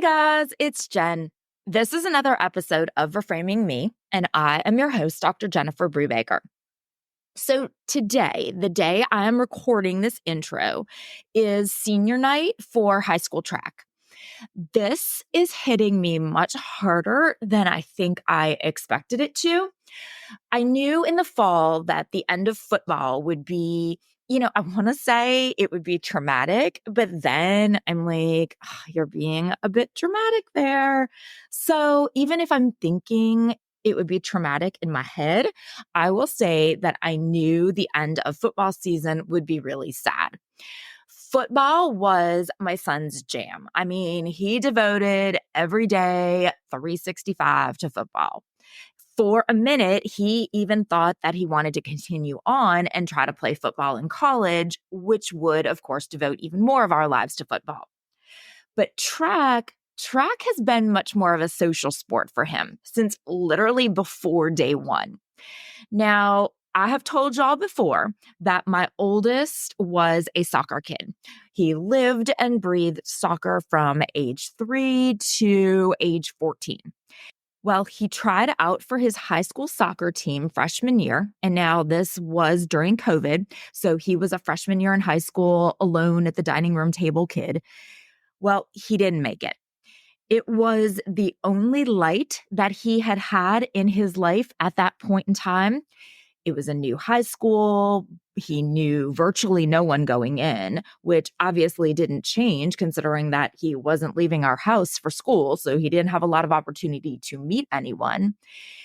guys, it's Jen. This is another episode of Reframing Me, and I am your host, Dr. Jennifer Brubaker. So today, the day I am recording this intro, is senior night for high school track. This is hitting me much harder than I think I expected it to. I knew in the fall that the end of football would be, I want to say it would be traumatic, but then I'm like, you're being a bit dramatic there. So even if I'm thinking it would be traumatic in my head, I will say that I knew the end of football season would be really sad. Football was my son's jam. I mean, he devoted every day 365 to football. For a minute, he even thought that he wanted to continue on and try to play football in college, which would, of course, devote even more of our lives to football. But track has been much more of a social sport for him since literally before day one. Now, I have told y'all before that my oldest was a soccer kid. He lived and breathed soccer from age 3 to age 14. Well, he tried out for his high school soccer team freshman year, and now this was during COVID, so he was a freshman year in high school, alone at the dining room table kid. Well, he didn't make it. It was the only light that he had had in his life at that point in time. It was a new high school. He knew virtually no one going in, which obviously didn't change considering that he wasn't leaving our house for school. So he didn't have a lot of opportunity to meet anyone.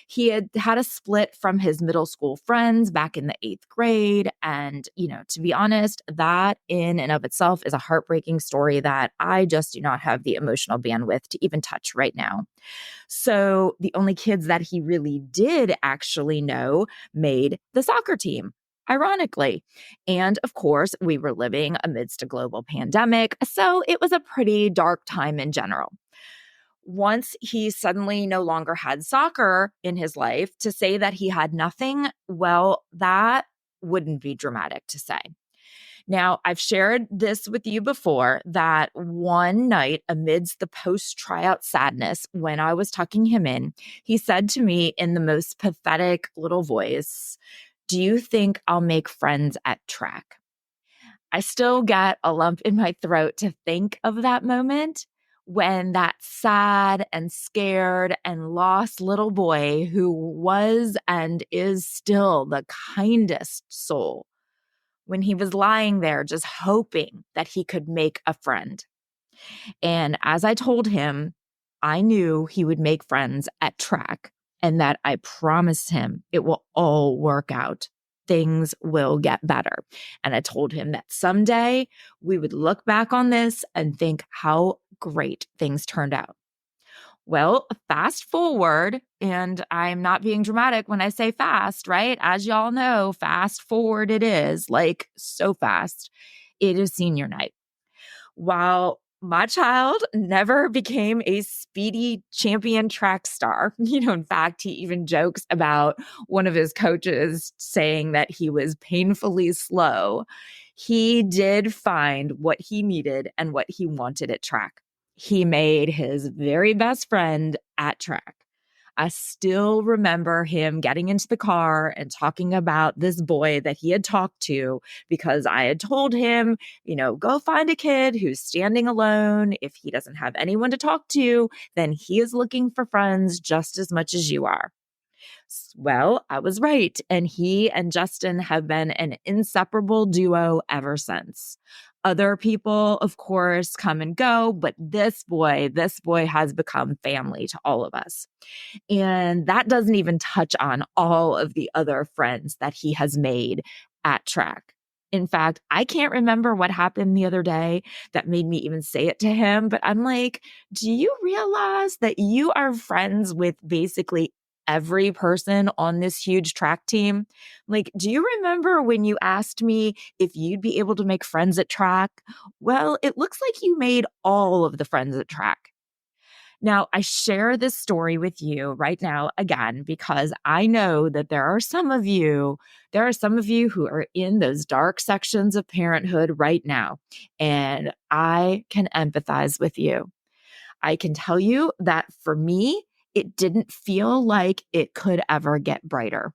He had had a split from his middle school friends back in the 8th grade. And, to be honest, that in and of itself is a heartbreaking story that I just do not have the emotional bandwidth to even touch right now. So the only kids that he really did actually know made the soccer team, ironically. And of course, we were living amidst a global pandemic, so it was a pretty dark time in general. Once he suddenly no longer had soccer in his life, to say that he had nothing, well, that wouldn't be dramatic to say. Now, I've shared this with you before that one night amidst the post-tryout sadness, when I was tucking him in, he said to me in the most pathetic little voice, "Do you think I'll make friends at track?" I still get a lump in my throat to think of that moment when that sad and scared and lost little boy, who was and is still the kindest soul, when he was lying there just hoping that he could make a friend. And as I told him, I knew he would make friends at track and that I promised him it will all work out. Things will get better. And I told him that someday we would look back on this and think how great things turned out. Well, fast forward, and I'm not being dramatic when I say fast, right? As y'all know, fast forward it is, like so fast. It is senior night. While my child never became a speedy champion track star, in fact, he even jokes about one of his coaches saying that he was painfully slow. He did find what he needed and what he wanted at track. He made his very best friend at track. I still remember him getting into the car and talking about this boy that he had talked to because I had told him, go find a kid who's standing alone. If he doesn't have anyone to talk to, then he is looking for friends just as much as you are. Well, I was right. And he and Justin have been an inseparable duo ever since. Other people, of course, come and go, but this boy has become family to all of us. And that doesn't even touch on all of the other friends that he has made at track. In fact, I can't remember what happened the other day that made me even say it to him, but I'm like, do you realize that you are friends with basically every person on this huge track team? Like, do you remember when you asked me if you'd be able to make friends at track? Well, it looks like you made all of the friends at track. Now, I share this story with you right now again because I know that there are some of you who are in those dark sections of parenthood right now, and I can empathize with you. I can tell you that for me, it didn't feel like it could ever get brighter.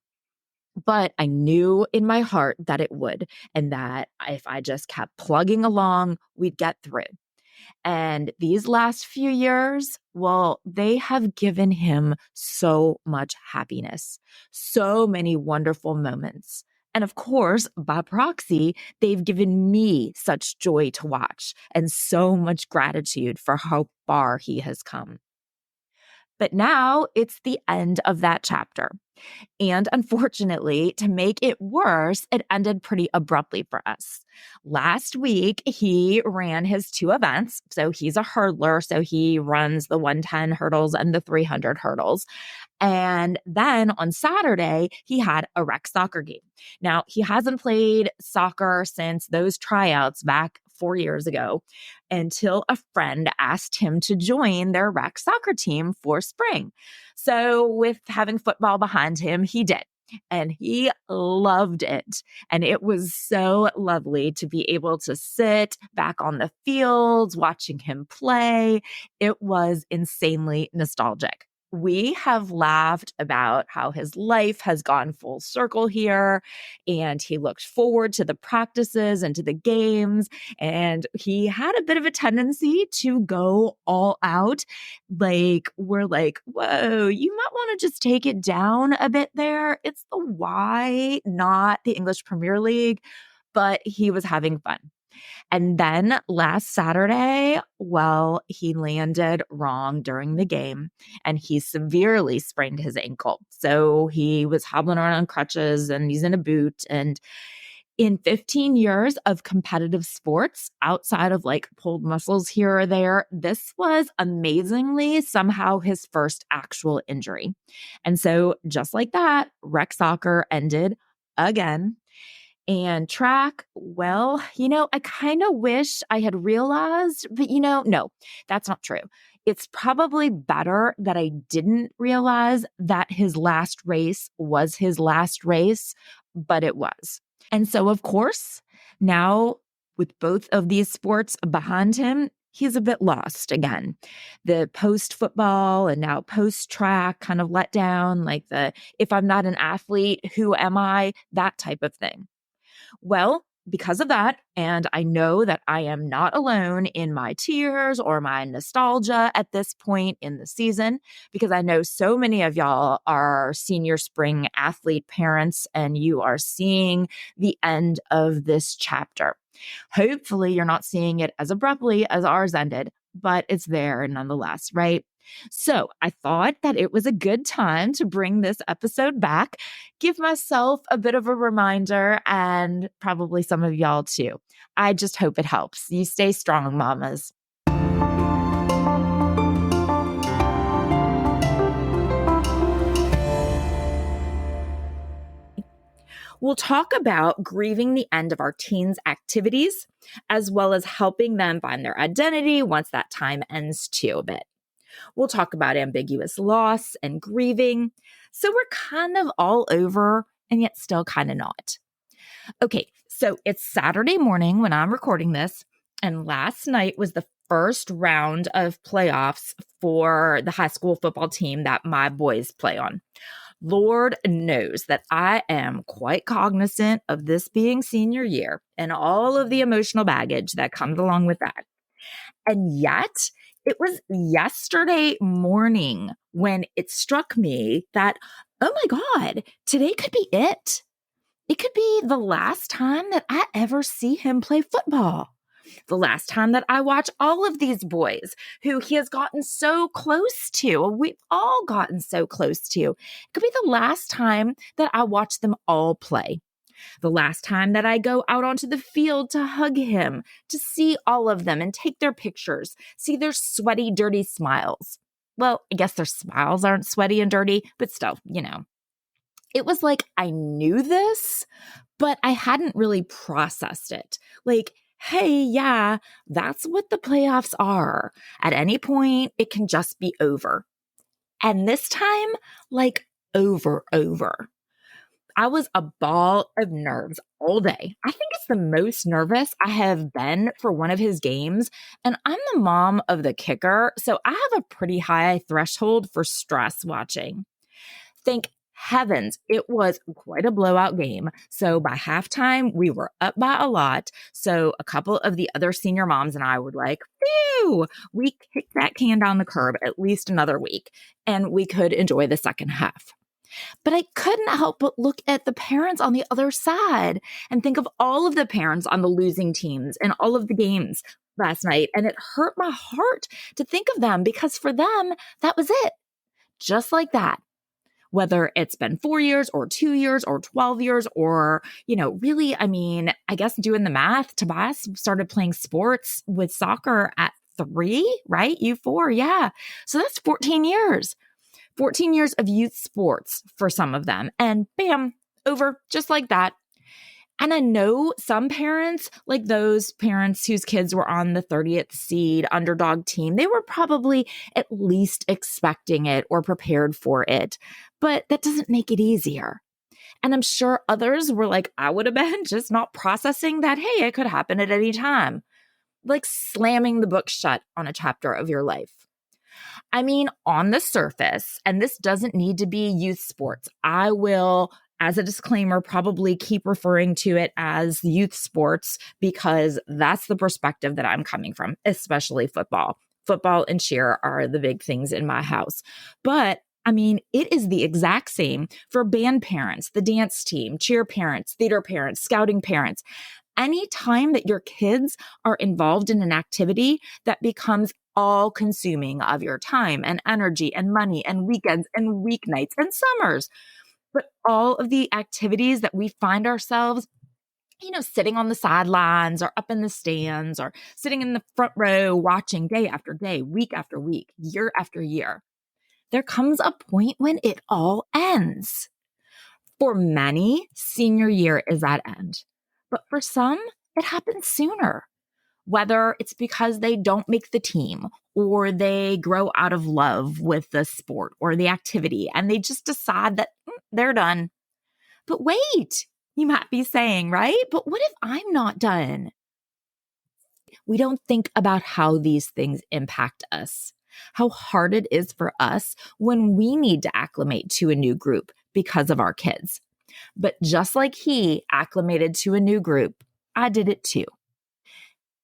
But I knew in my heart that it would, and that if I just kept plugging along, we'd get through. And these last few years, well, they have given him so much happiness, so many wonderful moments. And of course, by proxy, they've given me such joy to watch and so much gratitude for how far he has come. But now it's the end of that chapter. And unfortunately, to make it worse, it ended pretty abruptly for us. Last week, he ran his two events. So he's a hurdler. So he runs the 110 hurdles and the 300 hurdles. And then on Saturday, he had a rec soccer game. Now, he hasn't played soccer since those tryouts back 4 years ago until a friend asked him to join their rec soccer team for spring. So, with having football behind him, he did. And he loved it. And it was so lovely to be able to sit back on the fields watching him play. It was insanely nostalgic. We have laughed about how his life has gone full circle here, and he looked forward to the practices and to the games. And he had a bit of a tendency to go all out. Like, we're like, whoa, you might want to just take it down a bit there. It's the Y, not the English Premier League, but he was having fun. And then last Saturday, well, he landed wrong during the game and he severely sprained his ankle. So he was hobbling around on crutches and he's in a boot. And in 15 years of competitive sports, outside of like pulled muscles here or there, this was amazingly somehow his first actual injury. And so just like that, rec soccer ended again. And track, well, I kind of wish I had realized, but no, that's not true. It's probably better that I didn't realize that his last race was his last race, but it was. And so, of course, now with both of these sports behind him, he's a bit lost again. The post football and now post track kind of let down, like the if I'm not an athlete, who am I? That type of thing. Well, because of that, and I know that I am not alone in my tears or my nostalgia at this point in the season, because I know so many of y'all are senior spring athlete parents and you are seeing the end of this chapter. Hopefully, you're not seeing it as abruptly as ours ended, but it's there nonetheless, right? So I thought that it was a good time to bring this episode back, give myself a bit of a reminder, and probably some of y'all too. I just hope it helps. You stay strong, mamas. We'll talk about grieving the end of our teens' activities, as well as helping them find their identity once that time ends too a bit. We'll talk about ambiguous loss and grieving. So we're kind of all over and yet still kind of not. Okay, so it's Saturday morning when I'm recording this. And last night was the first round of playoffs for the high school football team that my boys play on. Lord knows that I am quite cognizant of this being senior year and all of the emotional baggage that comes along with that. And yet, it was yesterday morning when it struck me that, oh my God, today could be it. It could be the last time that I ever see him play football. The last time that I watch all of these boys who he has gotten so close to, we've all gotten so close to. It could be the last time that I watch them all play. The last time that I go out onto the field to hug him, to see all of them and take their pictures, see their sweaty, dirty smiles. Well, I guess their smiles aren't sweaty and dirty, but still, It was like I knew this, but I hadn't really processed it. Like, hey, yeah, that's what the playoffs are. At any point, it can just be over. And this time, like over. I was a ball of nerves all day. I think it's the most nervous I have been for one of his games. And I'm the mom of the kicker, so I have a pretty high threshold for stress watching. Thank heavens it was quite a blowout game. So by halftime, we were up by a lot. So a couple of the other senior moms and I were like, phew, we kicked that can down the curb at least another week, and we could enjoy the second half. But I couldn't help but look at the parents on the other side and think of all of the parents on the losing teams and all of the games last night. And it hurt my heart to think of them because for them, that was it. Just like that. Whether it's been 4 years or 2 years or 12 years or, really, I guess doing the math, Tobias started playing sports with soccer at 3, right? You 4, yeah. So that's 14 years. 14 years of youth sports for some of them. And bam, over just like that. And I know some parents, like those parents whose kids were on the 30th seed underdog team, they were probably at least expecting it or prepared for it. But that doesn't make it easier. And I'm sure others were like, I would have been just not processing that, hey, it could happen at any time. Like slamming the book shut on a chapter of your life. On the surface, and this doesn't need to be youth sports, I will, as a disclaimer, probably keep referring to it as youth sports because that's the perspective that I'm coming from, especially football. Football and cheer are the big things in my house. But it is the exact same for band parents, the dance team, cheer parents, theater parents, scouting parents. Anytime that your kids are involved in an activity that becomes all consuming of your time and energy and money and weekends and weeknights and summers, but all of the activities that we find ourselves, sitting on the sidelines or up in the stands or sitting in the front row watching day after day, week after week, year after year, there comes a point when it all ends. For many, senior year is that end. But for some, it happens sooner. Whether it's because they don't make the team or they grow out of love with the sport or the activity and they just decide that they're done. But wait, you might be saying, right? But what if I'm not done? We don't think about how these things impact us, how hard it is for us when we need to acclimate to a new group because of our kids. But just like he acclimated to a new group, I did it too.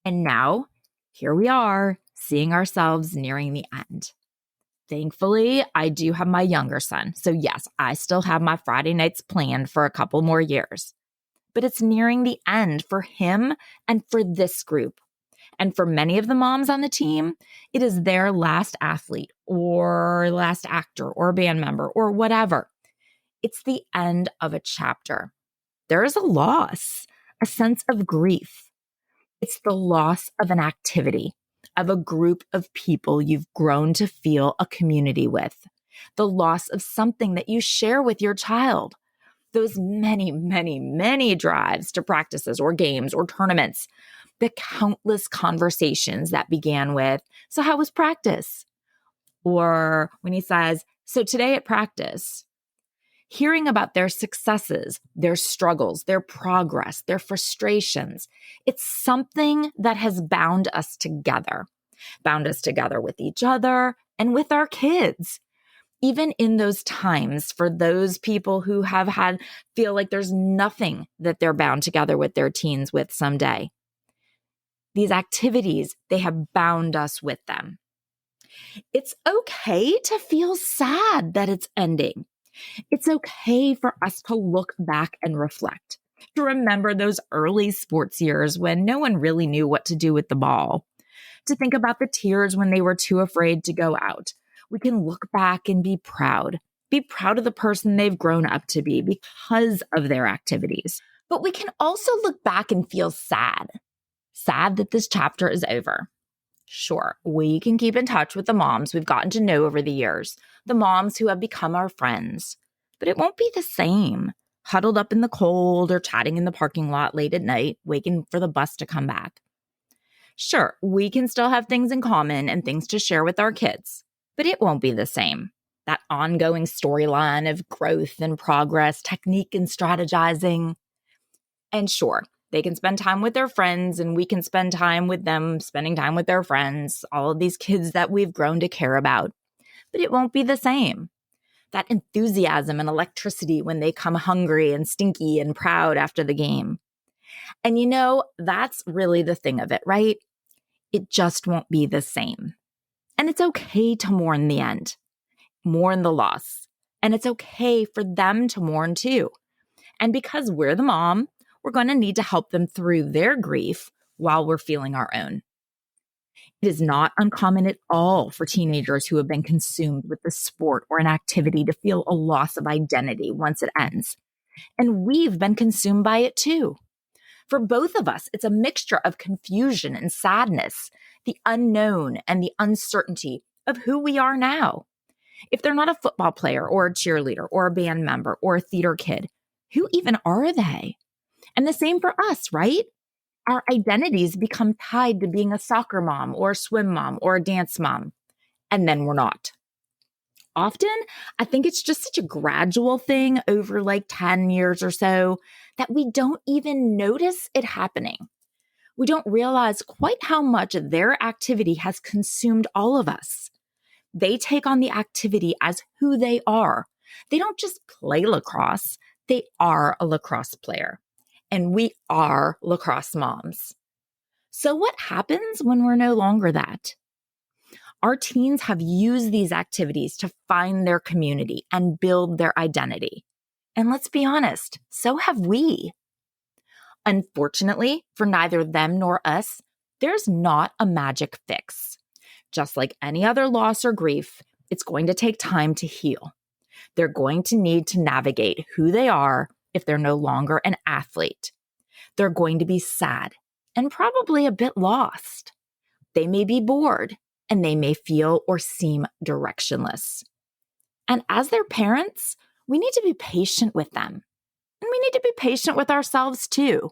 And now, here we are, seeing ourselves nearing the end. Thankfully, I do have my younger son. So yes, I still have my Friday nights planned for a couple more years. But it's nearing the end for him and for this group. And for many of the moms on the team, it is their last athlete or last actor or band member or whatever. It's the end of a chapter. There is a loss, a sense of grief. It's the loss of an activity, of a group of people you've grown to feel a community with, the loss of something that you share with your child, those many, many, many drives to practices or games or tournaments, the countless conversations that began with, so how was practice? Or when he says, so today at practice, hearing about their successes, their struggles, their progress, their frustrations. It's something that has bound us together with each other and with our kids. Even in those times, for those people who feel like there's nothing that they're bound together with their teens with someday. These activities, they have bound us with them. It's okay to feel sad that it's ending. It's okay for us to look back and reflect, to remember those early sports years when no one really knew what to do with the ball, to think about the tears when they were too afraid to go out. We can look back and be proud of the person they've grown up to be because of their activities. But we can also look back and feel sad that this chapter is over. Sure, we can keep in touch with the moms we've gotten to know over the years, the moms who have become our friends. But it won't be the same, huddled up in the cold or chatting in the parking lot late at night, waiting for the bus to come back. Sure, we can still have things in common and things to share with our kids, but it won't be the same. that ongoing storyline of growth and progress, technique and strategizing. And sure, they can spend time with their friends and we can spend time with them, spending time with their friends, all of these kids that we've grown to care about. But it won't be the same. That enthusiasm and electricity when they come hungry and stinky and proud after the game. And that's really the thing of it, right? It just won't be the same. And it's okay to mourn the end, mourn the loss. And it's okay for them to mourn too. And because we're the mom, we're going to need to help them through their grief while we're feeling our own. It is not uncommon at all for teenagers who have been consumed with the sport or an activity to feel a loss of identity once it ends. And we've been consumed by it too. For both of us, it's a mixture of confusion and sadness, the unknown and the uncertainty of who we are now. If they're not a football player or a cheerleader or a band member or a theater kid, who even are they? And the same for us, right? Our identities become tied to being a soccer mom or a swim mom or a dance mom, and then we're not. Often, I think it's just such a gradual thing over like 10 years or so that we don't even notice it happening. We don't realize quite how much their activity has consumed all of us. They take on the activity as who they are. They don't just play lacrosse, they are a lacrosse player. And we are lacrosse moms. So what happens when we're no longer that? Our teens have used these activities to find their community and build their identity. And let's be honest, so have we. Unfortunately, for neither them nor us, there's not a magic fix. Just like any other loss or grief, it's going to take time to heal. They're going to need to navigate who they are if they're no longer an athlete. They're going to be sad and probably a bit lost. They may be bored and they may feel or seem directionless. And as their parents, we need to be patient with them. And we need to be patient with ourselves too.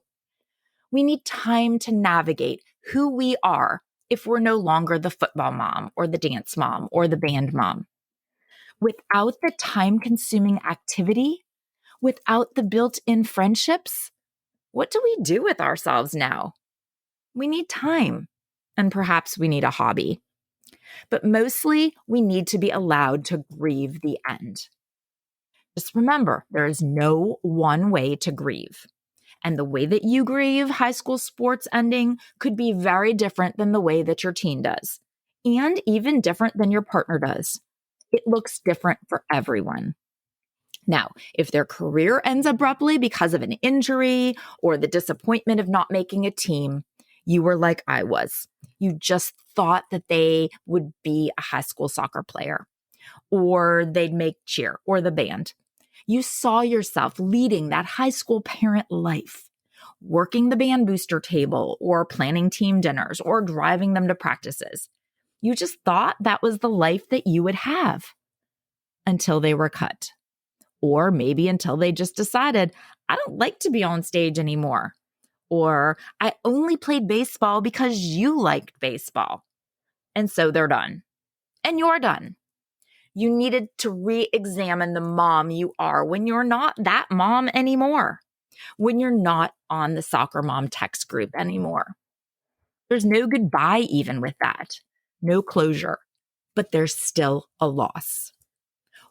We need time to navigate who we are if we're no longer the football mom or the dance mom or the band mom. Without the time-consuming activity, without the built-in friendships, what do we do with ourselves now? We need time, and perhaps we need a hobby. But mostly, we need to be allowed to grieve the end. Just remember, there is no one way to grieve. And the way that you grieve high school sports ending could be very different than the way that your teen does, and even different than your partner does. It looks different for everyone. Now, if their career ends abruptly because of an injury or the disappointment of not making a team, you were like I was. You just thought that they would be a high school soccer player, or they'd make cheer or the band. You saw yourself leading that high school parent life, working the band booster table or planning team dinners or driving them to practices. You just thought that was the life that you would have until they were cut. Or maybe until they just decided, I don't like to be on stage anymore. Or I only played baseball because you liked baseball. And so they're done. And you're done. You needed to re-examine the mom you are when you're not that mom anymore. When you're not on the soccer mom text group anymore. There's no goodbye even with that. No closure. But there's still a loss.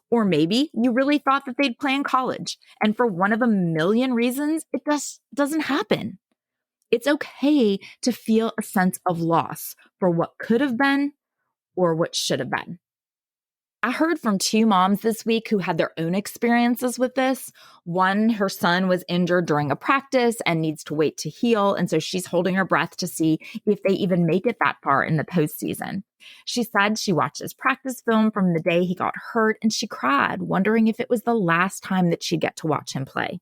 Or maybe you really thought that they'd play in college, and for one of a million reasons, it just doesn't happen. It's okay to feel a sense of loss for what could have been or what should have been. I heard from two moms this week who had their own experiences with this. One, her son was injured during a practice and needs to wait to heal. And so she's holding her breath to see if they even make it that far in the postseason. She said she watched his practice film from the day he got hurt and she cried, wondering if it was the last time that she'd get to watch him play.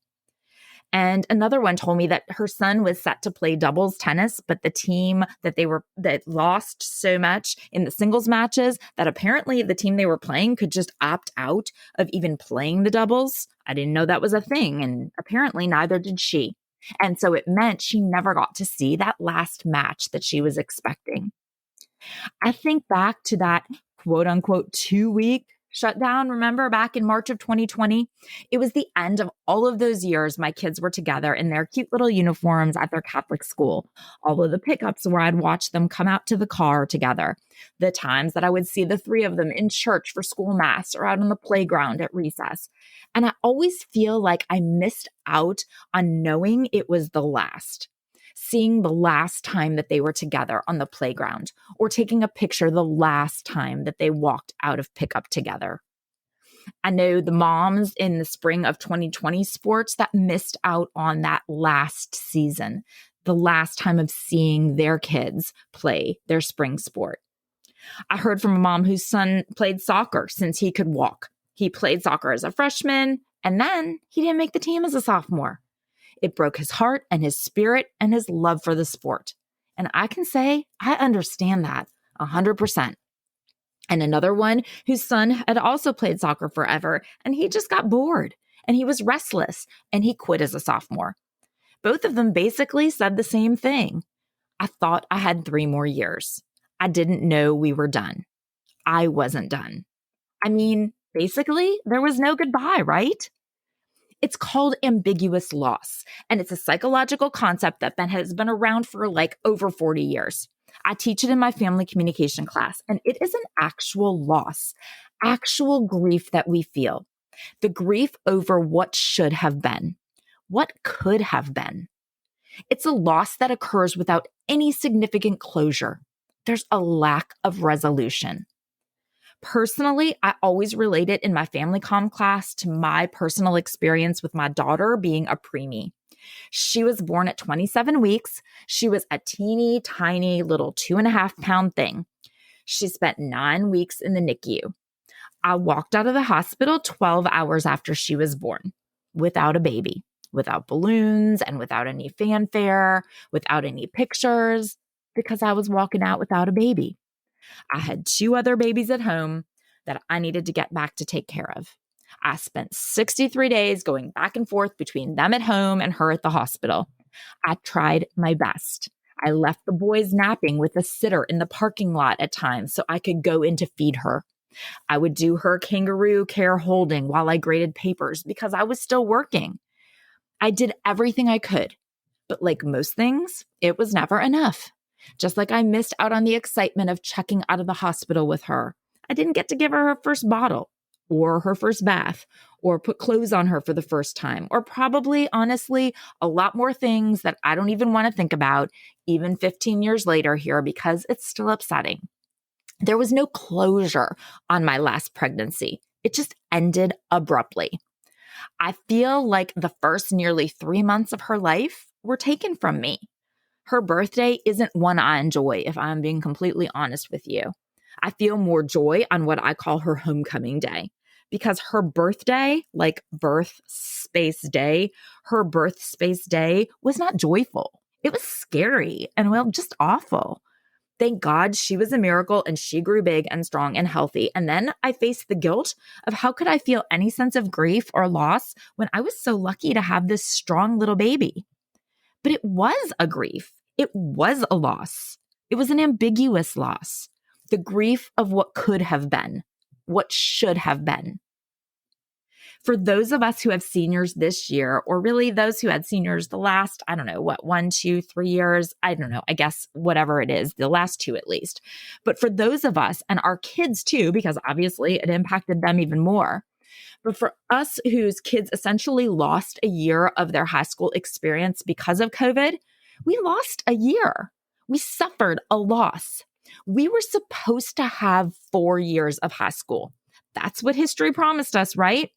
And another one told me that her son was set to play doubles tennis, but the team that lost so much in the singles matches that apparently the team they were playing could just opt out of even playing the doubles. I didn't know that was a thing, and apparently neither did she. And so it meant she never got to see that last match that she was expecting. I think back to that quote unquote 2-week shut down, remember, back in March of 2020? It was the end of all of those years my kids were together in their cute little uniforms at their Catholic school. All of the pickups where I'd watch them come out to the car together. The times that I would see the three of them in church for school mass or out on the playground at recess. And I always feel like I missed out on knowing it was the last. Seeing the last time that they were together on the playground, or taking a picture the last time that they walked out of pickup together. I know the moms in the spring of 2020 sports that missed out on that last season, the last time of seeing their kids play their spring sport. I heard from a mom whose son played soccer since he could walk. He played soccer as a freshman, and then he didn't make the team as a sophomore. It broke his heart and his spirit and his love for the sport. And I can say I understand that 100%. And another one whose son had also played soccer forever, and he just got bored and he was restless and he quit as a sophomore. Both of them basically said the same thing. I thought I had 3 more years. I didn't know we were done. I wasn't done. I mean, basically, there was no goodbye, right? It's called ambiguous loss, and it's a psychological concept that has been around for like over 40 years. I teach it in my family communication class, and it is an actual loss, actual grief that we feel. The grief over what should have been, what could have been. It's a loss that occurs without any significant closure. There's a lack of resolution. Personally, I always relate it in my family comm class to my personal experience with my daughter being a preemie. She was born at 27 weeks. She was a teeny tiny little 2.5-pound thing. She spent 9 weeks in the NICU. I walked out of the hospital 12 hours after she was born, without a baby, without balloons and without any fanfare, without any pictures, because I was walking out without a baby. I had 2 other babies at home that I needed to get back to take care of. I spent 63 days going back and forth between them at home and her at the hospital. I tried my best. I left the boys napping with a sitter in the parking lot at times so I could go in to feed her. I would do her kangaroo care holding while I graded papers because I was still working. I did everything I could, but like most things, it was never enough. Just like I missed out on the excitement of checking out of the hospital with her. I didn't get to give her her first bottle or her first bath or put clothes on her for the first time, or probably, honestly, a lot more things that I don't even want to think about even 15 years later here because it's still upsetting. There was no closure on my last pregnancy. It just ended abruptly. I feel like the first nearly 3 months of her life were taken from me. Her birthday isn't one I enjoy, if I'm being completely honest with you. I feel more joy on what I call her homecoming day, because her birthday, like birth space day, her birth space day was not joyful. It was scary and, well, just awful. Thank God she was a miracle and she grew big and strong and healthy. And then I faced the guilt of how could I feel any sense of grief or loss when I was so lucky to have this strong little baby. But it was a grief. It was a loss. It was an ambiguous loss. The grief of what could have been, what should have been. For those of us who have seniors this year, or really those who had seniors the last, 1, 2, 3 years, I don't know, I guess whatever it is, the last 2 at least. But for those of us and our kids too, because obviously it impacted them even more. But for us whose kids essentially lost a year of their high school experience because of COVID, we lost a year. We suffered a loss. We were supposed to have 4 years of high school. That's what history promised us, right?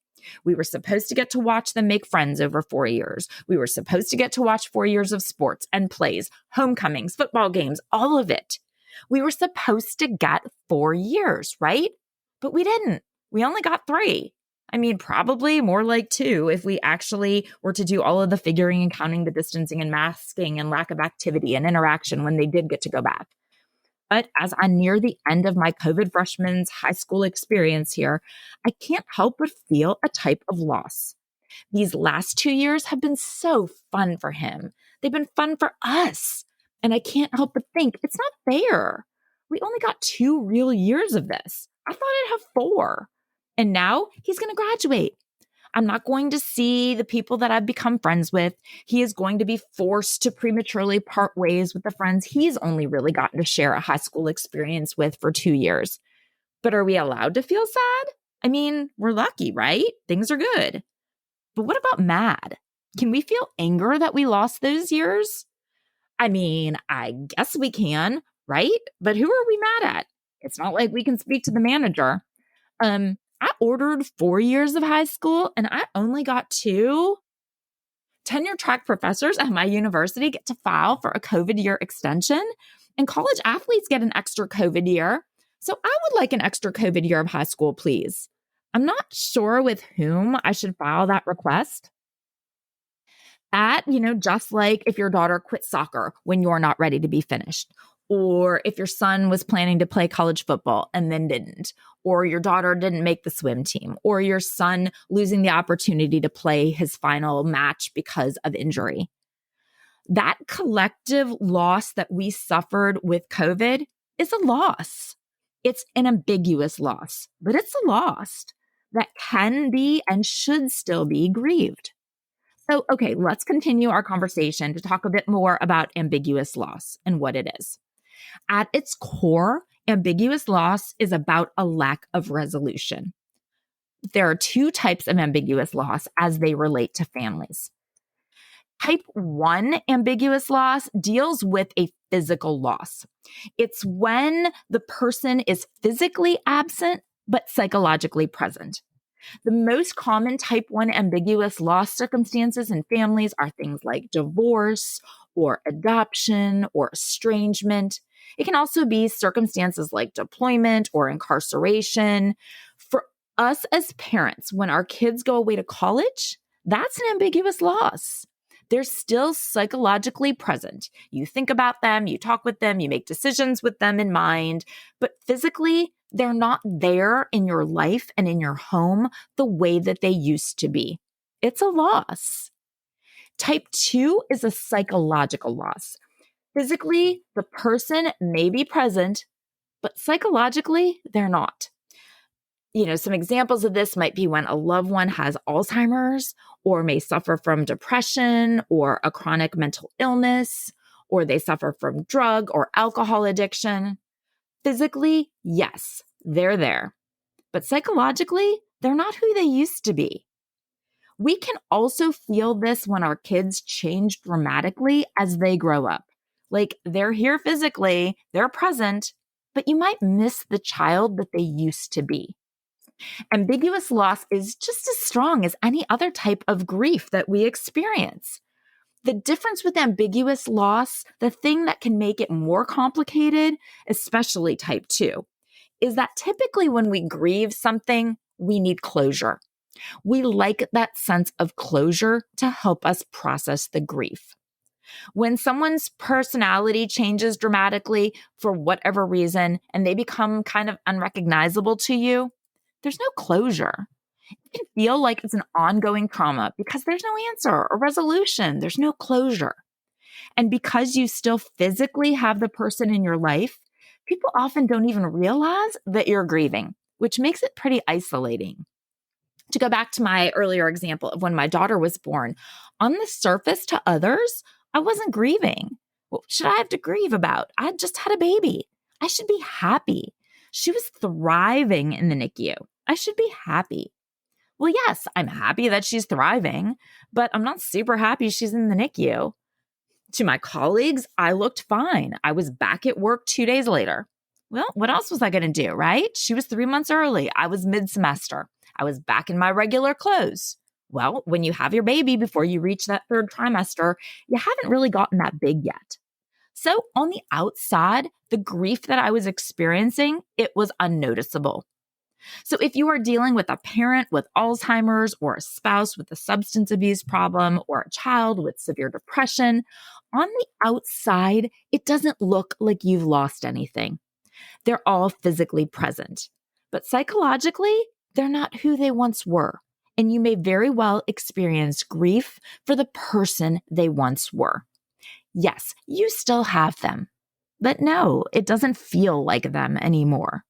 We were supposed to get to watch them make friends over 4 years. We were supposed to get to watch 4 years of sports and plays, homecomings, football games, all of it. We were supposed to get 4 years, right? But we didn't. We only got 3. I mean, probably more like 2 if we actually were to do all of the figuring and counting the distancing and masking and lack of activity and interaction when they did get to go back. But as I near the end of my COVID freshman's high school experience here, I can't help but feel a type of loss. These last 2 years have been so fun for him. They've been fun for us. And I can't help but think it's not fair. We only got 2 real years of this. I thought I'd have 4. And now he's going to graduate. I'm not going to see the people that I've become friends with. He is going to be forced to prematurely part ways with the friends he's only really gotten to share a high school experience with for 2 years. But are we allowed to feel sad? I mean, we're lucky, right? Things are good. But what about mad? Can we feel anger that we lost those years? I mean, I guess we can, right? But who are we mad at? It's not like we can speak to the manager. I ordered 4 years of high school and I only got 2. Tenure track professors at my university get to file for a COVID year extension, and college athletes get an extra COVID year. So I would like an extra COVID year of high school, please. I'm not sure with whom I should file that request. Just like if your daughter quit soccer when you're not ready to be finished, or if your son was planning to play college football and then didn't, or your daughter didn't make the swim team, or your son losing the opportunity to play his final match because of injury. That collective loss that we suffered with COVID is a loss. It's an ambiguous loss, but it's a loss that can be and should still be grieved. So, okay, let's continue our conversation to talk a bit more about ambiguous loss and what it is. At its core, ambiguous loss is about a lack of resolution. There are 2 types of ambiguous loss as they relate to families. Type 1 ambiguous loss deals with a physical loss. It's when the person is physically absent but psychologically present. The most common type 1 ambiguous loss circumstances in families are things like divorce or adoption or estrangement. It can also be circumstances like deployment or incarceration. For us as parents, when our kids go away to college, that's an ambiguous loss. They're still psychologically present. You think about them, you talk with them, you make decisions with them in mind, but physically, they're not there in your life and in your home the way that they used to be. It's a loss. Type 2 is a psychological loss. Physically, the person may be present, but psychologically, they're not. Some examples of this might be when a loved one has Alzheimer's or may suffer from depression or a chronic mental illness, or they suffer from drug or alcohol addiction. Physically, yes, they're there. But psychologically, they're not who they used to be. We can also feel this when our kids change dramatically as they grow up. Like they're here physically, they're present, but you might miss the child that they used to be. Ambiguous loss is just as strong as any other type of grief that we experience. The difference with ambiguous loss, the thing that can make it more complicated, especially type 2, is that typically when we grieve something, we need closure. We like that sense of closure to help us process the grief. When someone's personality changes dramatically for whatever reason and they become kind of unrecognizable to you, there's no closure. It can feel like it's an ongoing trauma because there's no answer or resolution. There's no closure. And because you still physically have the person in your life, people often don't even realize that you're grieving, which makes it pretty isolating. To go back to my earlier example of when my daughter was born, on the surface to others, I wasn't grieving. What should I have to grieve about? I just had a baby. I should be happy. She was thriving in the NICU. I should be happy. Well, yes, I'm happy that she's thriving, but I'm not super happy she's in the NICU. To my colleagues, I looked fine. I was back at work 2 days later. Well, what else was I going to do, right? She was 3 months early. I was mid-semester. I was back in my regular clothes. Well, when you have your baby before you reach that 3rd trimester, you haven't really gotten that big yet. So on the outside, the grief that I was experiencing, it was unnoticeable. So if you are dealing with a parent with Alzheimer's or a spouse with a substance abuse problem or a child with severe depression, on the outside, it doesn't look like you've lost anything. They're all physically present. But psychologically, they're not who they once were. And you may very well experience grief for the person they once were. Yes, you still have them. But no, it doesn't feel like them anymore.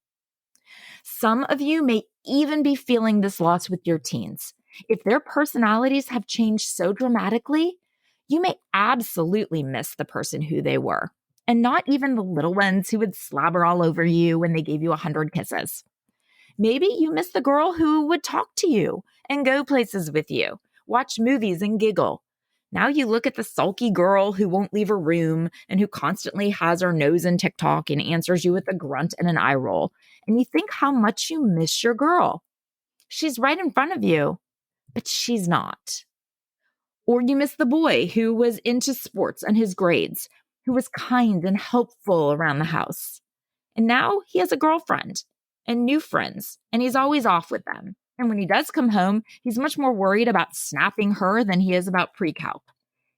Some of you may even be feeling this loss with your teens. If their personalities have changed so dramatically, you may absolutely miss the person who they were, and not even the little ones who would slobber all over you when they gave you 100 kisses. Maybe you miss the girl who would talk to you and go places with you, watch movies and giggle. Now you look at the sulky girl who won't leave her room and who constantly has her nose in TikTok and answers you with a grunt and an eye roll, and you think how much you miss your girl. She's right in front of you, but she's not. Or you miss the boy who was into sports and his grades, who was kind and helpful around the house. And now he has a girlfriend and new friends, and he's always off with them. And when he does come home, he's much more worried about snapping her than he is about pre-calc.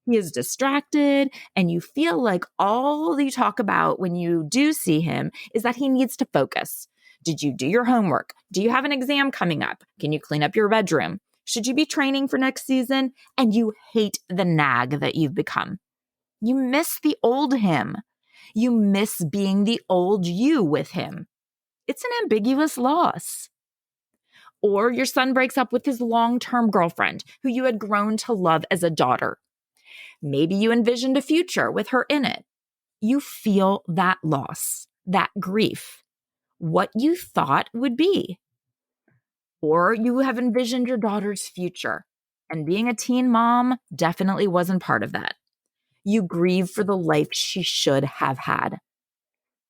He is distracted, and you feel like all you talk about when you do see him is that he needs to focus. Did you do your homework? Do you have an exam coming up? Can you clean up your bedroom? Should you be training for next season? And you hate the nag that you've become. You miss the old him. You miss being the old you with him. It's an ambiguous loss. Or your son breaks up with his long-term girlfriend who you had grown to love as a daughter. Maybe you envisioned a future with her in it. You feel that loss, that grief, what you thought would be. Or you have envisioned your daughter's future, and being a teen mom definitely wasn't part of that. You grieve for the life she should have had.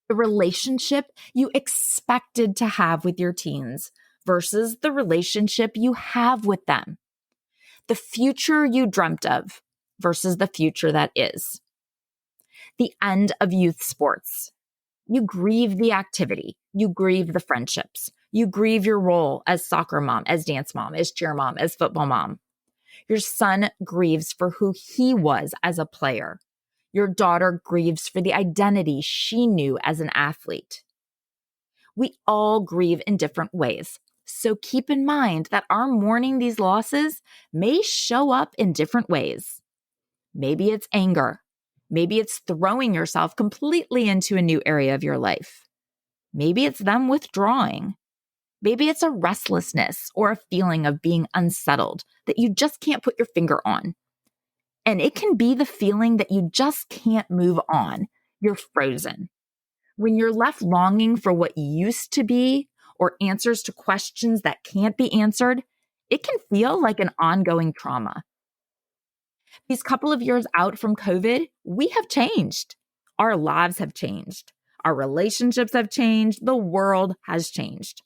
The relationship you expected to have with your teens versus the relationship you have with them. The future you dreamt of versus the future that is. The end of youth sports. You grieve the activity. You grieve the friendships. You grieve your role as soccer mom, as dance mom, as cheer mom, as football mom. Your son grieves for who he was as a player. Your daughter grieves for the identity she knew as an athlete. We all grieve in different ways. So keep in mind that our mourning these losses may show up in different ways. Maybe it's anger. Maybe it's throwing yourself completely into a new area of your life. Maybe it's them withdrawing. Maybe it's a restlessness or a feeling of being unsettled that you just can't put your finger on. And it can be the feeling that you just can't move on. You're frozen. When you're left longing for what used to be or answers to questions that can't be answered, it can feel like an ongoing trauma. These couple of years out from COVID, we have changed. Our lives have changed. Our relationships have changed. The world has changed.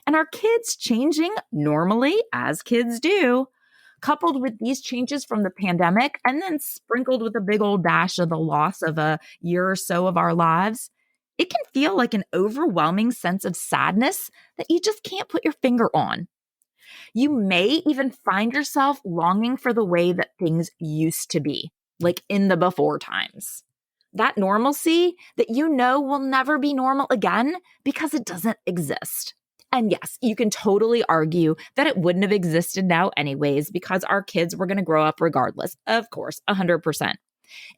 And our kids changing normally, as kids do, coupled with these changes from the pandemic and then sprinkled with a big old dash of the loss of a year or so of our lives, it can feel like an overwhelming sense of sadness that you just can't put your finger on. You may even find yourself longing for the way that things used to be, like in the before times. That normalcy that you know will never be normal again because it doesn't exist. And yes, you can totally argue that it wouldn't have existed now anyways because our kids were going to grow up regardless. Of course, 100%.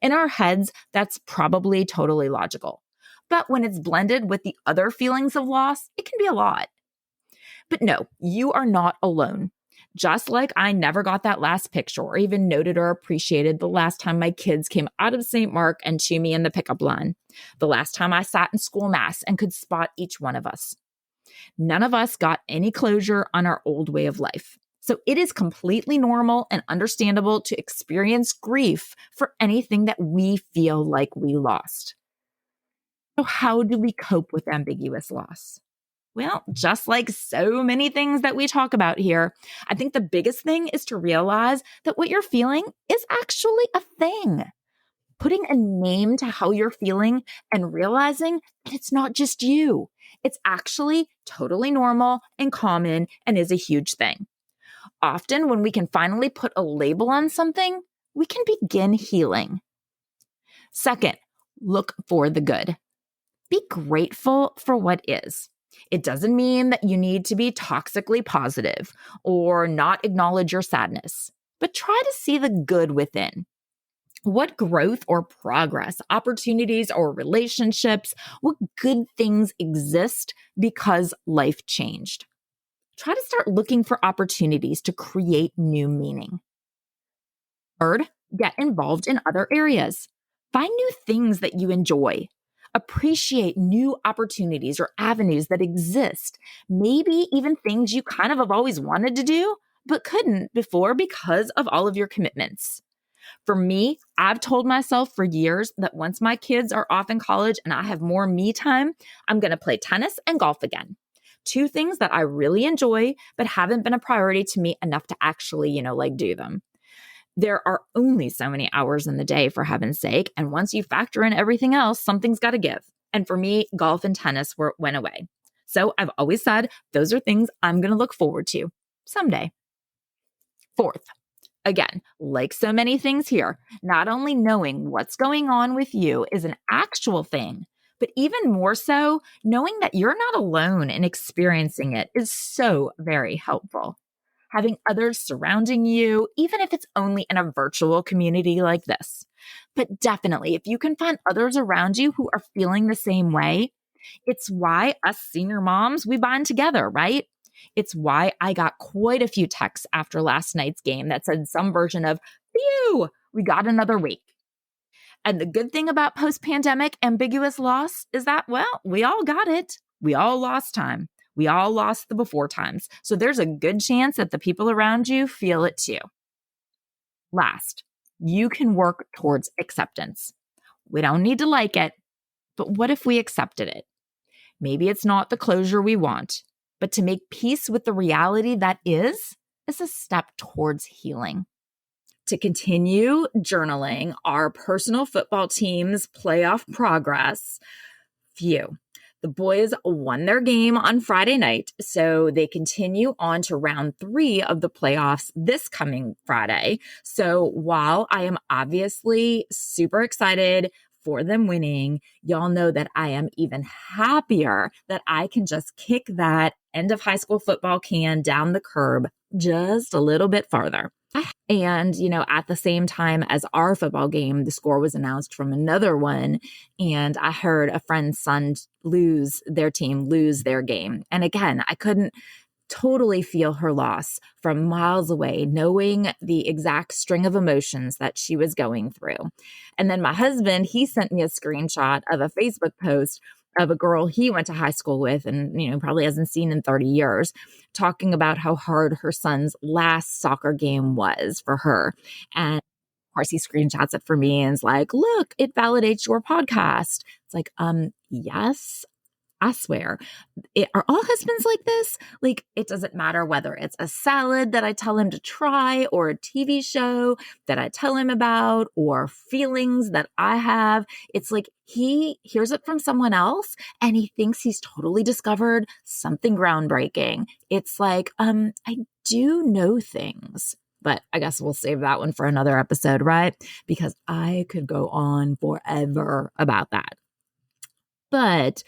In our heads, that's probably totally logical. But when it's blended with the other feelings of loss, it can be a lot. But no, you are not alone. Just like I never got that last picture or even noted or appreciated the last time my kids came out of St. Mark and to me in the pickup line, the last time I sat in school mass and could spot each one of us. None of us got any closure on our old way of life. So it is completely normal and understandable to experience grief for anything that we feel like we lost. So how do we cope with ambiguous loss? Well, just like so many things that we talk about here, I think the biggest thing is to realize that what you're feeling is actually a thing. Putting a name to how you're feeling and realizing that it's not just you. It's actually totally normal and common and is a huge thing. Often when we can finally put a label on something, we can begin healing. Second, look for the good. Be grateful for what is. It doesn't mean that you need to be toxically positive or not acknowledge your sadness, but try to see the good within. What growth or progress, opportunities or relationships, what good things exist because life changed? Try to start looking for opportunities to create new meaning. Third, get involved in other areas. Find new things that you enjoy. Appreciate new opportunities or avenues that exist. Maybe even things you kind of have always wanted to do, but couldn't before because of all of your commitments. For me, I've told myself for years that once my kids are off in college and I have more me time, I'm going to play tennis and golf again. Two things that I really enjoy, but haven't been a priority to me enough to actually, do them. There are only so many hours in the day, for heaven's sake. And once you factor in everything else, something's got to give. And for me, golf and tennis went away. So I've always said those are things I'm going to look forward to someday. Fourth, again, like so many things here, not only knowing what's going on with you is an actual thing, but even more so, knowing that you're not alone in experiencing it is so very helpful. Having others surrounding you, even if it's only in a virtual community like this. But definitely, if you can find others around you who are feeling the same way, it's why us senior moms, we bond together, right? It's why I got quite a few texts after last night's game that said some version of, phew, we got another week. And the good thing about post-pandemic ambiguous loss is that, well, we all got it. We all lost time. We all lost the before times. So there's a good chance that the people around you feel it too. Last, you can work towards acceptance. We don't need to like it, but what if we accepted it? Maybe it's not the closure we want, but to make peace with the reality that is a step towards healing. To continue journaling our personal football team's playoff progress, the boys won their game on Friday night, so they continue on to round 3 of the playoffs this coming Friday. So while I am obviously super excited for them winning, y'all know that I am even happier that I can just kick that end of high school football can down the curb just a little bit farther. And, at the same time as our football game, the score was announced from another one. And I heard a friend's son lose their game. And again, I couldn't totally feel her loss from miles away, knowing the exact string of emotions that she was going through. And then my husband, he sent me a screenshot of a Facebook post of a girl he went to high school with and, probably hasn't seen in 30 years, talking about how hard her son's last soccer game was for her. And of course, he screenshots it for me and is like, look, it validates your podcast. It's like, yes, I swear. Are all husbands like this? Like, it doesn't matter whether it's a salad that I tell him to try or a TV show that I tell him about or feelings that I have. It's like he hears it from someone else and he thinks he's totally discovered something groundbreaking. It's like, I do know things. But I guess we'll save that one for another episode, right? Because I could go on forever about that. But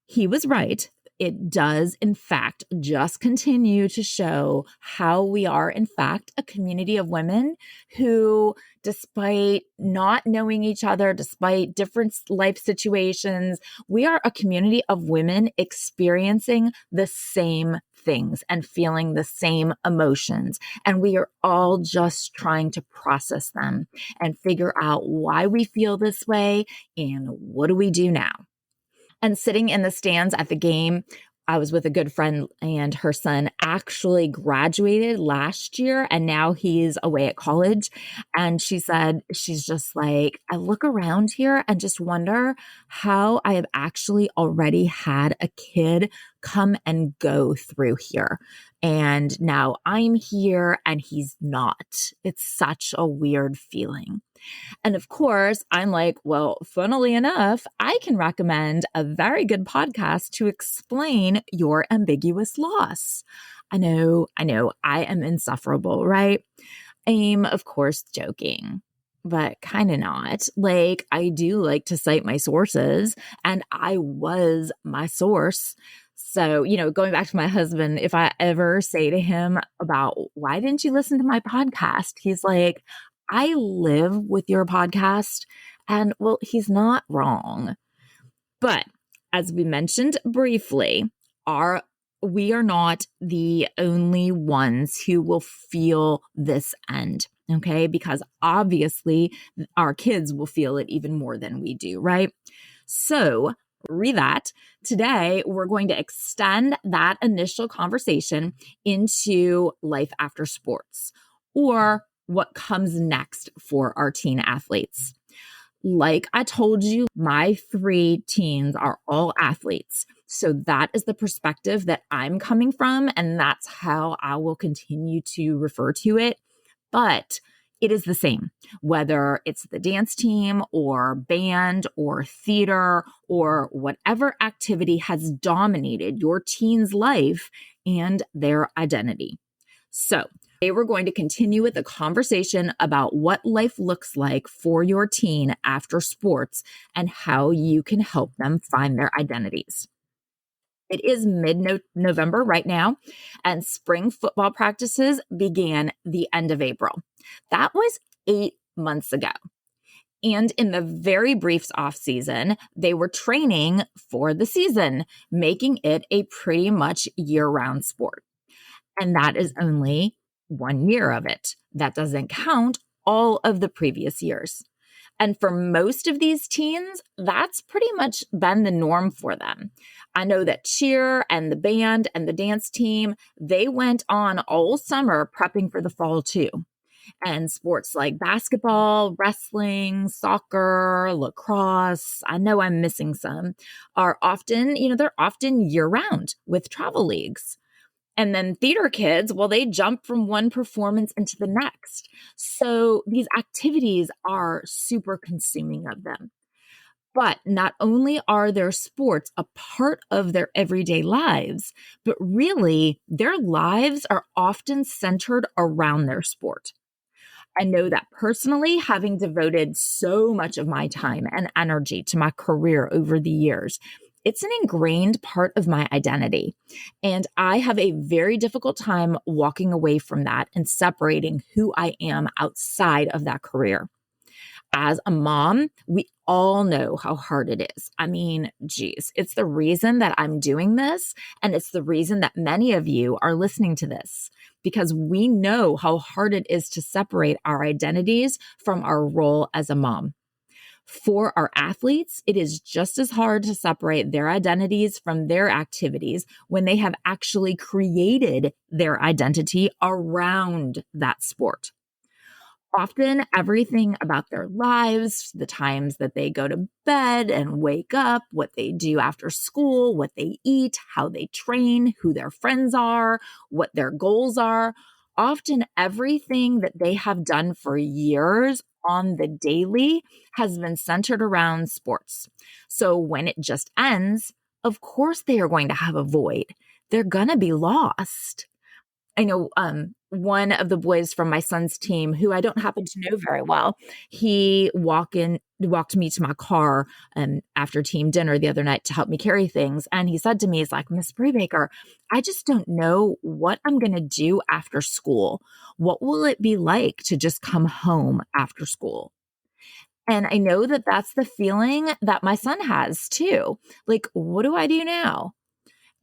he was right. It does, in fact, just continue to show how we are, in fact, a community of women who, despite not knowing each other, despite different life situations, we are a community of women experiencing the same things and feeling the same emotions. And we are all just trying to process them and figure out why we feel this way and what do we do now. And sitting in the stands at the game, I was with a good friend and her son actually graduated last year and now he's away at college. And she said, she's just like, I look around here and just wonder how I have actually already had a kid come and go through here. And now I'm here and he's not. It's such a weird feeling. And of course, I'm like, well, funnily enough, I can recommend a very good podcast to explain your ambiguous loss. I know, I am insufferable, right? I'm, of course, joking, but kind of not. Like, I do like to cite my sources, and I was my source. So, going back to my husband, if I ever say to him about why didn't you listen to my podcast? He's like, I live with your podcast. And well, he's not wrong. But as we mentioned briefly, we are not the only ones who will feel this end, okay? Because obviously our kids will feel it even more than we do, right? So today we're going to extend that initial conversation into life after sports, or what comes next for our teen athletes. Like I told you, my 3 teens are all athletes. So that is the perspective that I'm coming from, and that's how I will continue to refer to it. But it is the same, whether it's the dance team or band or theater or whatever activity has dominated your teen's life and their identity. So today we're going to continue with the conversation about what life looks like for your teen after sports and how you can help them find their identities. It is mid-November right now, and spring football practices began the end of April. That was 8 months ago. And in the very brief off season, they were training for the season, making it a pretty much year-round sport. And that is only 1 year of it. That doesn't count all of the previous years. And for most of these teens, that's pretty much been the norm for them. I know that cheer and the band and the dance team, they went on all summer prepping for the fall too. And sports like basketball, wrestling, soccer, lacrosse, I know I'm missing some, are often, they're often year round with travel leagues. And then theater kids, well, they jump from one performance into the next. So these activities are super consuming of them. But not only are their sports a part of their everyday lives, but really their lives are often centered around their sport. I know that personally, having devoted so much of my time and energy to my career over the years, it's an ingrained part of my identity. And I have a very difficult time walking away from that and separating who I am outside of that career. As a mom, we all know how hard it is. I mean, geez, it's the reason that I'm doing this. And it's the reason that many of you are listening to this, because we know how hard it is to separate our identities from our role as a mom. For our athletes, it is just as hard to separate their identities from their activities when they have actually created their identity around that sport. Often everything about their lives, the times that they go to bed and wake up, what they do after school, what they eat, how they train, who their friends are, what their goals are, often everything that they have done for years on the daily has been centered around sports. So when it just ends, of course they are going to have a void. They're going to be lost. I know one of the boys from my son's team, who I don't happen to know very well, he walked me to my car after team dinner the other night to help me carry things. And he said to me, he's like, Miss Brubaker, I just don't know what I'm going to do after school. What will it be like to just come home after school? And I know that that's the feeling that my son has too. Like, what do I do now?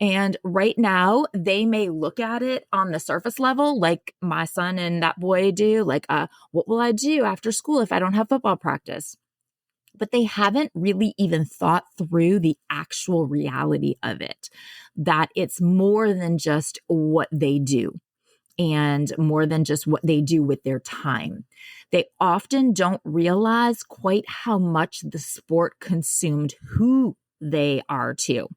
And right now, they may look at it on the surface level, like my son and that boy do, like, what will I do after school if I don't have football practice? But they haven't really even thought through the actual reality of it, that it's more than just what they do and more than just what they do with their time. They often don't realize quite how much the sport consumed who they are too.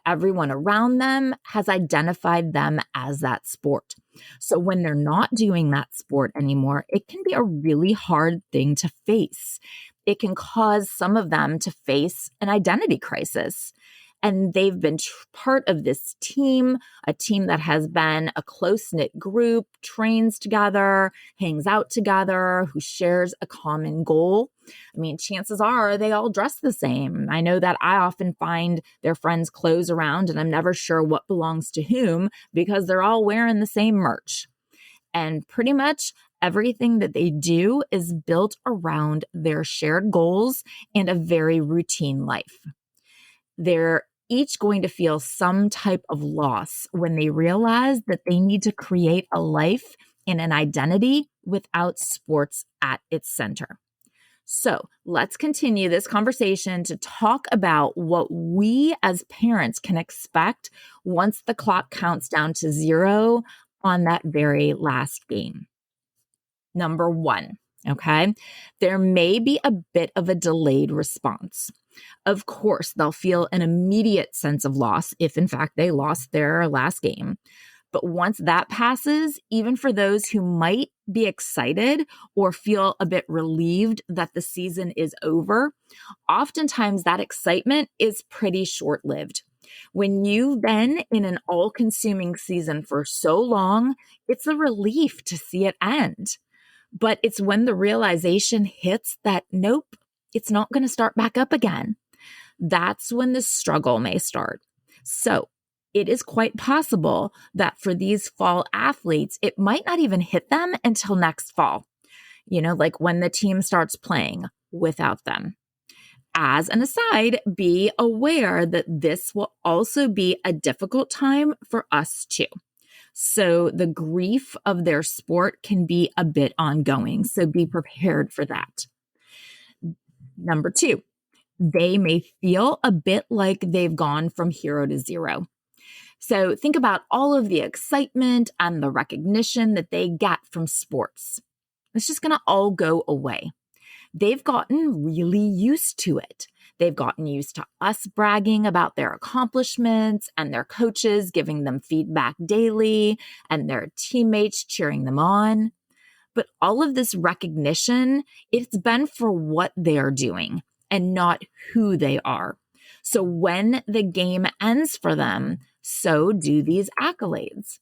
Everyone around them has identified them as that sport. So when they're not doing that sport anymore, it can be a really hard thing to face. It can cause some of them to face an identity crisis. And they've been part of this team, a team that has been a close-knit group, trains together, hangs out together, who shares a common goal. I mean, chances are they all dress the same. I know that I often find their friends' clothes around and I'm never sure what belongs to whom because they're all wearing the same merch. And pretty much everything that they do is built around their shared goals and a very routine life. They're each going to feel some type of loss when they realize that they need to create a life and an identity without sports at its center. So let's continue this conversation to talk about what we as parents can expect once the clock counts down to 0 on that very last game. Number 1, okay? There may be a bit of a delayed response. Of course, they'll feel an immediate sense of loss if, in fact, they lost their last game. But once that passes, even for those who might be excited or feel a bit relieved that the season is over, oftentimes that excitement is pretty short-lived. When you've been in an all-consuming season for so long, it's a relief to see it end. But it's when the realization hits that, nope, it's not going to start back up again. That's when the struggle may start. So it is quite possible that for these fall athletes, it might not even hit them until next fall, like when the team starts playing without them. As an aside, be aware that this will also be a difficult time for us too. So the grief of their sport can be a bit ongoing. So be prepared for that. Number 2, they may feel a bit like they've gone from hero to zero. So think about all of the excitement and the recognition that they get from sports. It's just going to all go away. They've gotten really used to it. They've gotten used to us bragging about their accomplishments and their coaches giving them feedback daily and their teammates cheering them on. But all of this recognition, it's been for what they're doing and not who they are. So when the game ends for them, so do these accolades.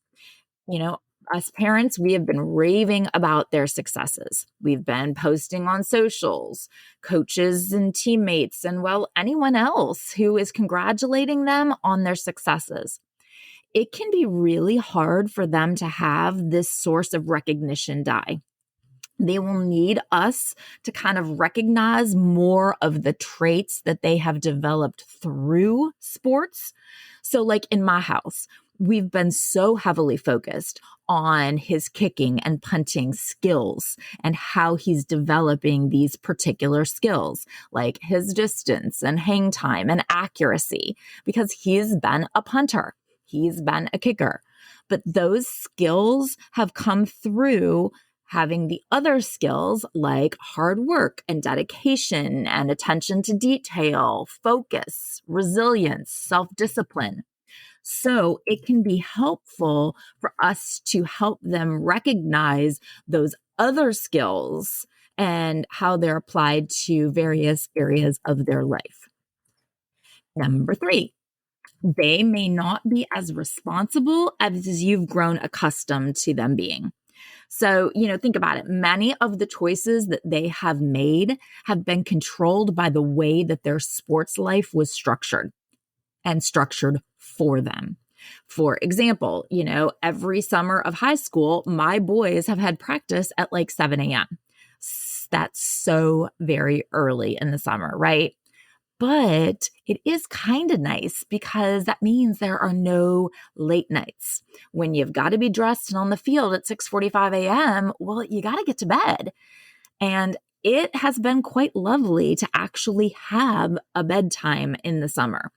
Us parents, we have been raving about their successes. We've been posting on socials, coaches and teammates, and anyone else who is congratulating them on their successes. It can be really hard for them to have this source of recognition die. They will need us to kind of recognize more of the traits that they have developed through sports. So like in my house, we've been so heavily focused on his kicking and punting skills and how he's developing these particular skills, like his distance and hang time and accuracy, because he's been a punter. He's been a kicker. But those skills have come through having the other skills like hard work and dedication and attention to detail, focus, resilience, self-discipline. So it can be helpful for us to help them recognize those other skills and how they're applied to various areas of their life. Number 3, they may not be as responsible as you've grown accustomed to them being. So, think about it. Many of the choices that they have made have been controlled by the way that their sports life was structured and structured for them. For example, every summer of high school, my boys have had practice at like 7 a.m. That's so very early in the summer, right? But it is kind of nice because that means there are no late nights. When you've got to be dressed and on the field at 6:45 a.m., well, you got to get to bed. And it has been quite lovely to actually have a bedtime in the summer.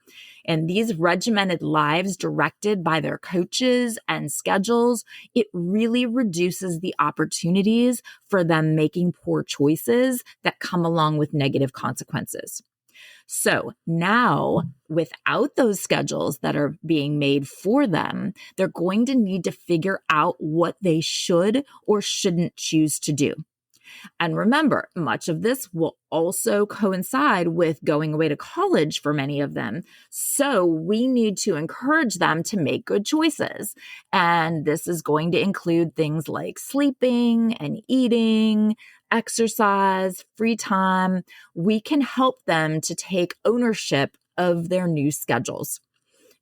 And these regimented lives directed by their coaches and schedules, it really reduces the opportunities for them making poor choices that come along with negative consequences. So now, without those schedules that are being made for them, they're going to need to figure out what they should or shouldn't choose to do. And remember, much of this will also coincide with going away to college for many of them. So we need to encourage them to make good choices. And this is going to include things like sleeping and eating, exercise, free time. We can help them to take ownership of their new schedules.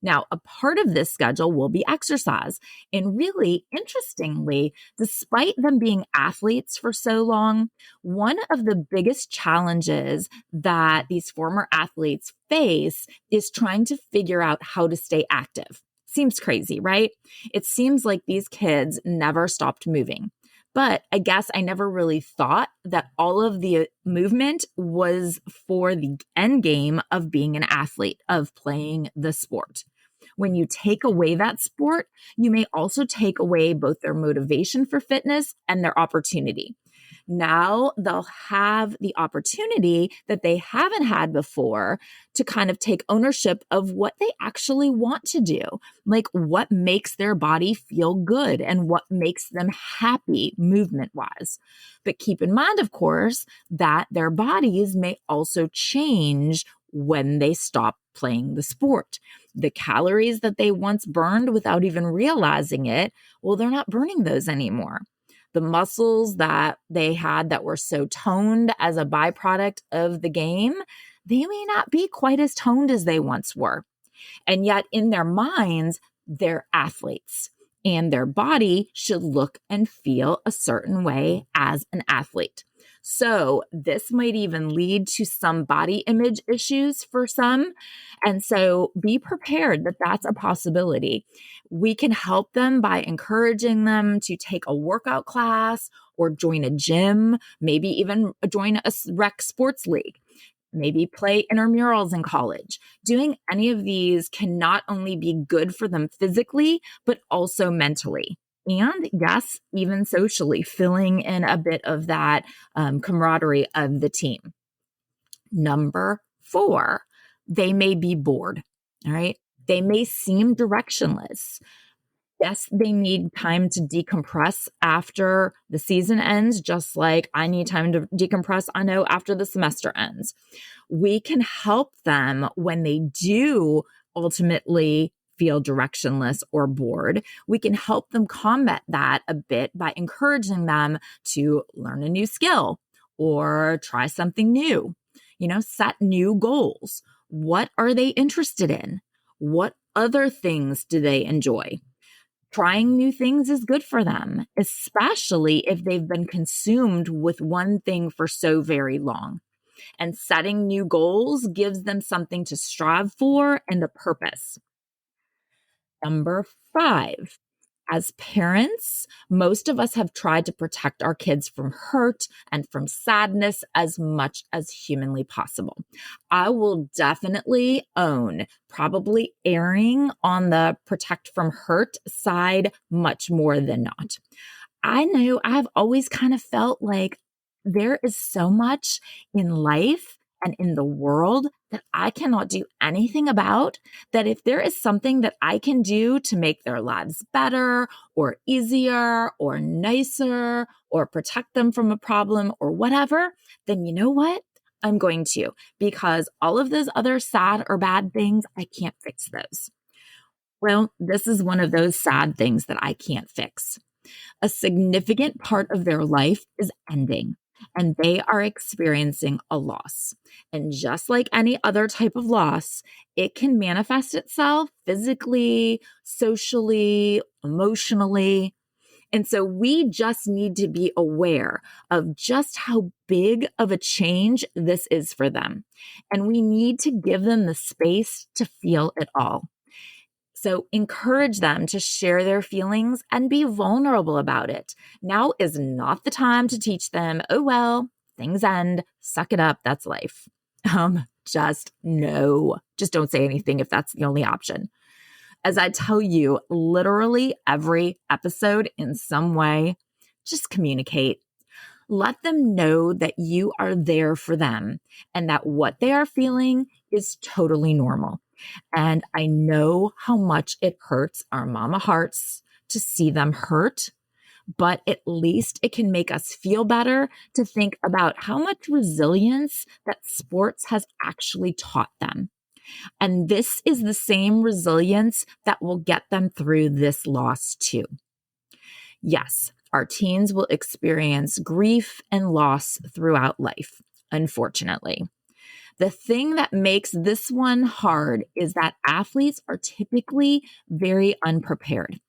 Now, a part of this schedule will be exercise. And really, interestingly, despite them being athletes for so long, one of the biggest challenges that these former athletes face is trying to figure out how to stay active. Seems crazy, right? It seems like these kids never stopped moving. But I guess I never really thought that all of the movement was for the end game of being an athlete, of playing the sport. When you take away that sport, you may also take away both their motivation for fitness and their opportunity. Now they'll have the opportunity that they haven't had before to kind of take ownership of what they actually want to do, like what makes their body feel good and what makes them happy movement wise. But keep in mind, of course, that their bodies may also change when they stop playing the sport. The calories that they once burned without even realizing it, well, they're not burning those anymore. The muscles that they had that were so toned as a byproduct of the game, they may not be quite as toned as they once were. And yet in their minds, they're athletes and their body should look and feel a certain way as an athlete. So this might even lead to some body image issues for some. And so be prepared that that's a possibility. We can help them by encouraging them to take a workout class or join a gym, maybe even join a rec sports league. Maybe play intramurals in college. Doing any of these can not only be good for them physically, but also mentally. And yes, even socially, filling in a bit of that camaraderie of the team. Number 4, they may be bored. All right. They may seem directionless. Yes, they need time to decompress after the season ends, just like I need time to decompress, I know, after the semester ends. We can help them when they do ultimately feel directionless or bored. We can help them combat that a bit by encouraging them to learn a new skill or try something new, set new goals. What are they interested in? What other things do they enjoy? Trying new things is good for them, especially if they've been consumed with one thing for so very long. And setting new goals gives them something to strive for and a purpose. Number 5, as parents, most of us have tried to protect our kids from hurt and from sadness as much as humanly possible. I will definitely own probably erring on the protect from hurt side much more than not. I know I've always kind of felt like there is so much in life and in the world that I cannot do anything about, that if there is something that I can do to make their lives better or easier or nicer or protect them from a problem or whatever, then you know what? I'm going to, because all of those other sad or bad things, I can't fix those. Well, this is one of those sad things that I can't fix. A significant part of their life is ending, and they are experiencing a loss. And just like any other type of loss, it can manifest itself physically, socially, emotionally. And so we just need to be aware of just how big of a change this is for them. And we need to give them the space to feel it all. So encourage them to share their feelings and be vulnerable about it. Now is not the time to teach them, oh, well, things end, suck it up, that's life. Just no, just don't say anything if that's the only option. As I tell you, literally every episode in some way, just communicate. Let them know that you are there for them and that what they are feeling is totally normal. And I know how much it hurts our mama hearts to see them hurt, but at least it can make us feel better to think about how much resilience that sports has actually taught them. And this is the same resilience that will get them through this loss too. Yes, our teens will experience grief and loss throughout life, unfortunately. The thing that makes this one hard is that athletes are typically very unprepared.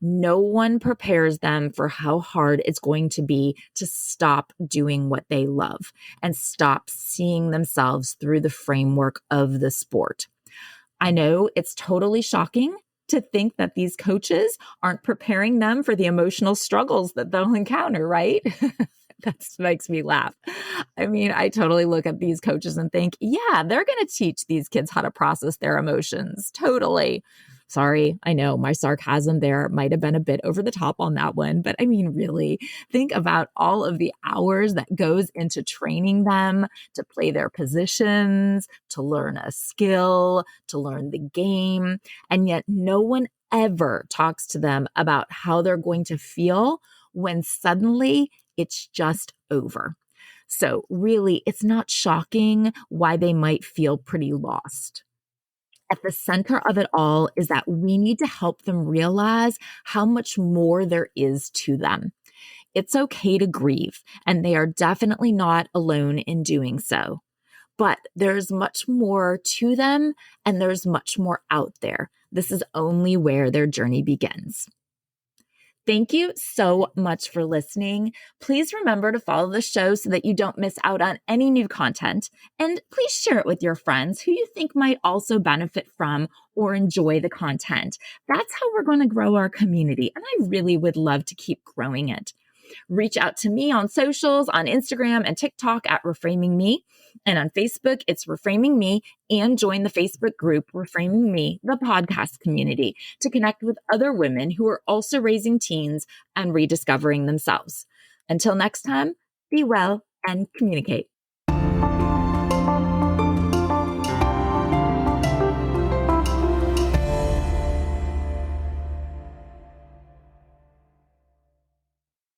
No one prepares them for how hard it's going to be to stop doing what they love and stop seeing themselves through the framework of the sport. I know it's totally shocking to think that these coaches aren't preparing them for the emotional struggles that they'll encounter, right? That makes me laugh. I mean, I totally look at these coaches and think, yeah, they're going to teach these kids how to process their emotions. Totally. Sorry, I know my sarcasm there might have been a bit over the top on that one, but I mean, really, think about all of the hours that goes into training them to play their positions, to learn a skill, to learn the game, and yet no one ever talks to them about how they're going to feel when suddenly it's just over. So really, it's not shocking why they might feel pretty lost. At the center of it all is that we need to help them realize how much more there is to them. It's okay to grieve, and they are definitely not alone in doing so. But there's much more to them, and there's much more out there. This is only where their journey begins. Thank you so much for listening. Please remember to follow the show so that you don't miss out on any new content. And please share it with your friends who you think might also benefit from or enjoy the content. That's how we're going to grow our community. And I really would love to keep growing it. Reach out to me on socials, on Instagram and TikTok at Reframing Me. And on Facebook, it's Reframing Me, and join the Facebook group Reframing Me, the podcast community, to connect with other women who are also raising teens and rediscovering themselves. Until next time, be well and communicate.